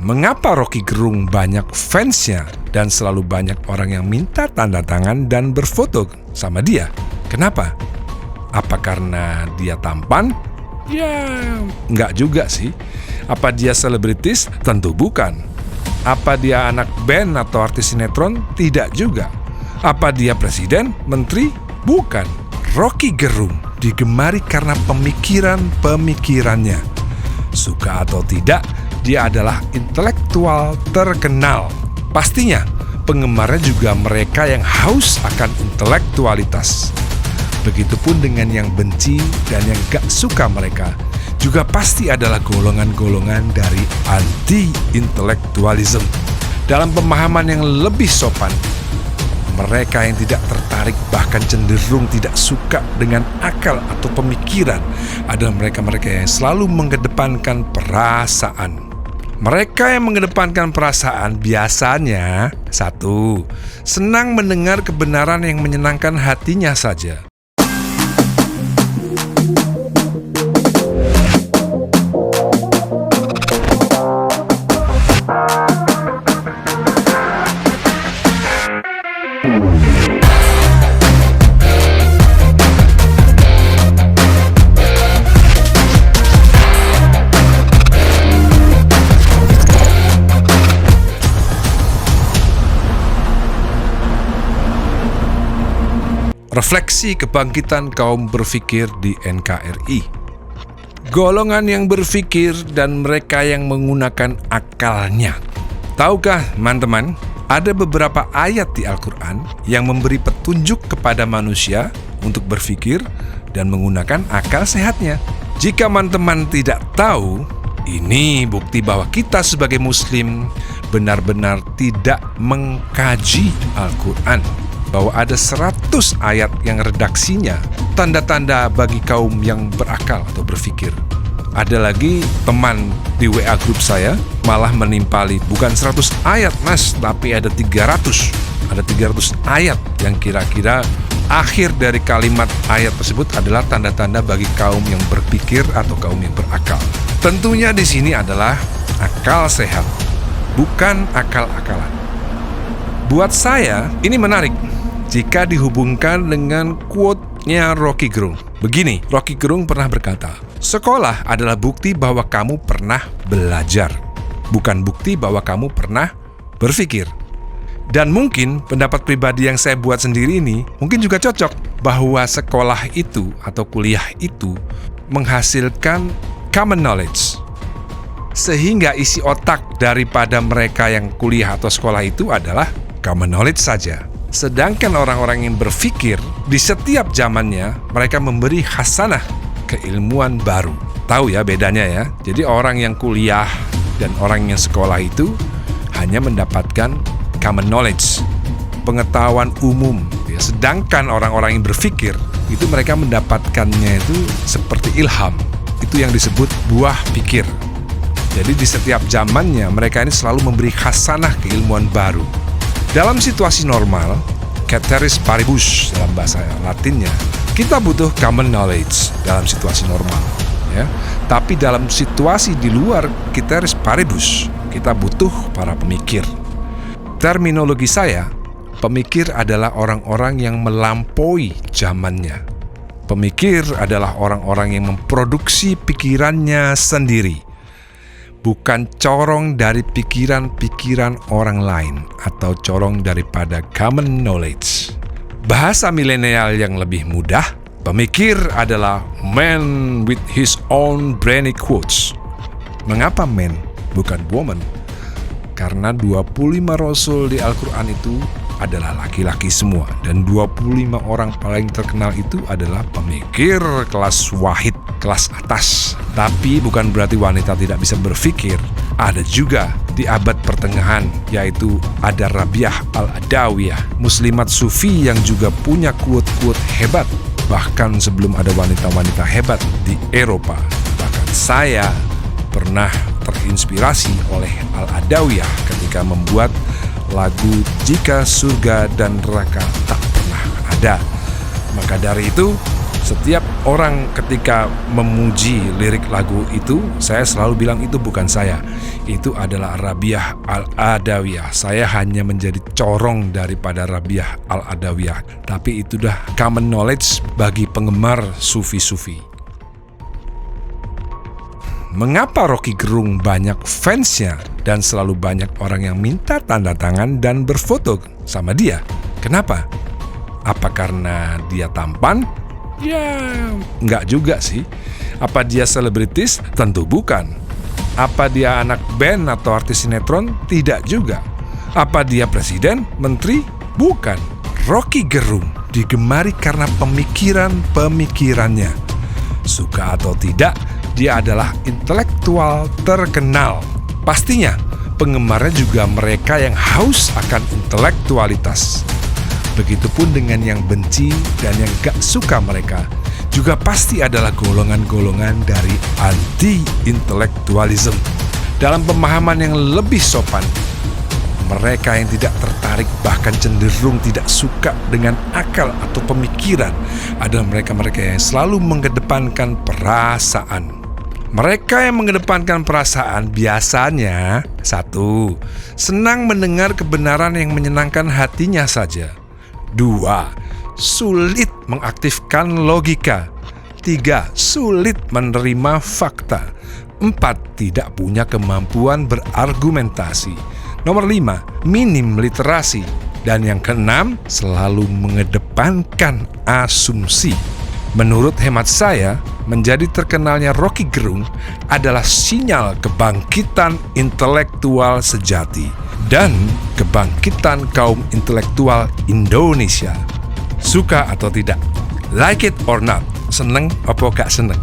mengapa Rocky Gerung banyak fansnya dan selalu banyak orang yang minta tanda tangan dan berfoto sama dia? Kenapa? Apa karena dia tampan? Ya, nggak juga sih. Apa dia selebritis? Tentu bukan. Apa dia anak band atau artis sinetron? Tidak juga. Apa dia presiden, menteri? Bukan. Rocky Gerung digemari karena pemikirannya. Suka atau tidak, dia adalah intelektual terkenal. Pastinya, penggemarnya juga mereka yang haus akan intelektualitas. Begitupun dengan yang benci dan yang gak suka mereka, juga pasti adalah golongan-golongan dari anti-intelektualism. Dalam pemahaman yang lebih sopan, mereka yang tidak tertarik bahkan cenderung tidak suka dengan akal atau pemikiran adalah mereka-mereka yang selalu mengedepankan perasaan. Mereka yang mengedepankan perasaan biasanya, 1, senang mendengar kebenaran yang menyenangkan hatinya saja. Refleksi kebangkitan kaum berpikir di NKRI. Golongan yang berpikir dan mereka yang menggunakan akalnya. Tahukah teman-teman, ada beberapa ayat di Al-Quran yang memberi petunjuk kepada manusia untuk berpikir dan menggunakan akal sehatnya. Jika teman-teman tidak tahu, ini bukti bahwa kita sebagai muslim benar-benar tidak mengkaji Al-Quran. Bahwa ada 100 ayat yang redaksinya tanda-tanda bagi kaum yang berakal atau berpikir. Ada lagi teman di WA grup saya malah menimpali bukan 100 ayat mas, tapi ada 300. Ada 300 ayat yang kira-kira akhir dari kalimat ayat tersebut adalah tanda-tanda bagi kaum yang berpikir atau kaum yang berakal. Tentunya di sini adalah akal sehat, bukan akal-akalan. Buat saya ini menarik jika dihubungkan dengan quote-nya Rocky Gerung. Begini, Rocky Gerung pernah berkata, sekolah adalah bukti bahwa kamu pernah belajar, bukan bukti bahwa kamu pernah berpikir. Dan mungkin pendapat pribadi yang saya buat sendiri ini mungkin juga cocok bahwa sekolah itu atau kuliah itu menghasilkan common knowledge. Sehingga isi otak daripada mereka yang kuliah atau sekolah itu adalah common knowledge saja. Sedangkan orang-orang yang berpikir di setiap zamannya mereka memberi hasanah keilmuan baru. Tahu ya bedanya ya. Jadi orang yang kuliah dan orang yang sekolah itu hanya mendapatkan common knowledge, pengetahuan umum ya. Sedangkan orang-orang yang berpikir itu mereka mendapatkannya itu seperti ilham. Itu yang disebut buah pikir. Jadi di setiap zamannya mereka ini selalu memberi hasanah keilmuan baru. Dalam situasi normal, ceteris paribus dalam bahasa Latinnya, kita butuh common knowledge dalam situasi normal, ya. Tapi dalam situasi di luar ceteris paribus, kita butuh para pemikir. Terminologi saya, pemikir adalah orang-orang yang melampaui zamannya. Pemikir adalah orang-orang yang memproduksi pikirannya sendiri, bukan corong dari pikiran-pikiran orang lain atau corong daripada common knowledge. Bahasa milenial yang lebih mudah, pemikir adalah man with his own brainy quotes. Mengapa man, bukan woman? Karena 25 rasul di Al-Quran itu adalah laki-laki semua. Dan 25 orang paling terkenal itu adalah pemikir kelas wahid, kelas atas. Tapi bukan berarti wanita tidak bisa berpikir. Ada juga di abad pertengahan, yaitu ada Rabiah Al-Adawiyah, muslimat sufi yang juga punya quote-quote hebat. Bahkan sebelum ada wanita-wanita hebat di Eropa. Bahkan saya pernah terinspirasi oleh Al-Adawiyah ketika membuat lagu Jika Surga dan Neraka Tak Pernah Ada. Maka dari itu, Setiap orang ketika memuji lirik lagu itu, saya selalu bilang itu bukan saya. Itu adalah Rabiah Al-Adawiyah. Saya hanya menjadi corong daripada Rabiah Al-Adawiyah. Tapi itu dah common knowledge bagi penggemar sufi-sufi. Mengapa Rocky Gerung banyak fansnya dan selalu banyak orang yang minta tanda tangan dan berfoto sama dia? Kenapa? Apa karena dia tampan? Ya, nggak juga sih. Apa dia selebritis? Tentu bukan. Apa dia anak band atau artis sinetron? Tidak juga. Apa dia presiden? Menteri? Bukan. Rocky Gerung digemari karena pemikirannya. Suka atau tidak, dia adalah intelektual terkenal. Pastinya, penggemarnya juga mereka yang haus akan intelektualitas. Begitupun dengan yang benci dan yang gak suka mereka, juga pasti adalah golongan-golongan dari anti-intelektualism. Dalam pemahaman yang lebih sopan, mereka yang tidak tertarik bahkan cenderung tidak suka dengan akal atau pemikiran adalah mereka-mereka yang selalu mengedepankan perasaan. Mereka yang mengedepankan perasaan biasanya, 1. Senang mendengar kebenaran yang menyenangkan hatinya saja. 2. Sulit mengaktifkan logika. 3. Sulit menerima fakta. 4. Tidak punya kemampuan berargumentasi. Nomor 5. Minim literasi. Dan yang ke-6, selalu mengedepankan asumsi. Menurut hemat saya, menjadi terkenalnya Rocky Gerung adalah sinyal kebangkitan intelektual sejati dan kebangkitan kaum intelektual Indonesia. Suka atau tidak, like it or not, seneng apa gak seneng,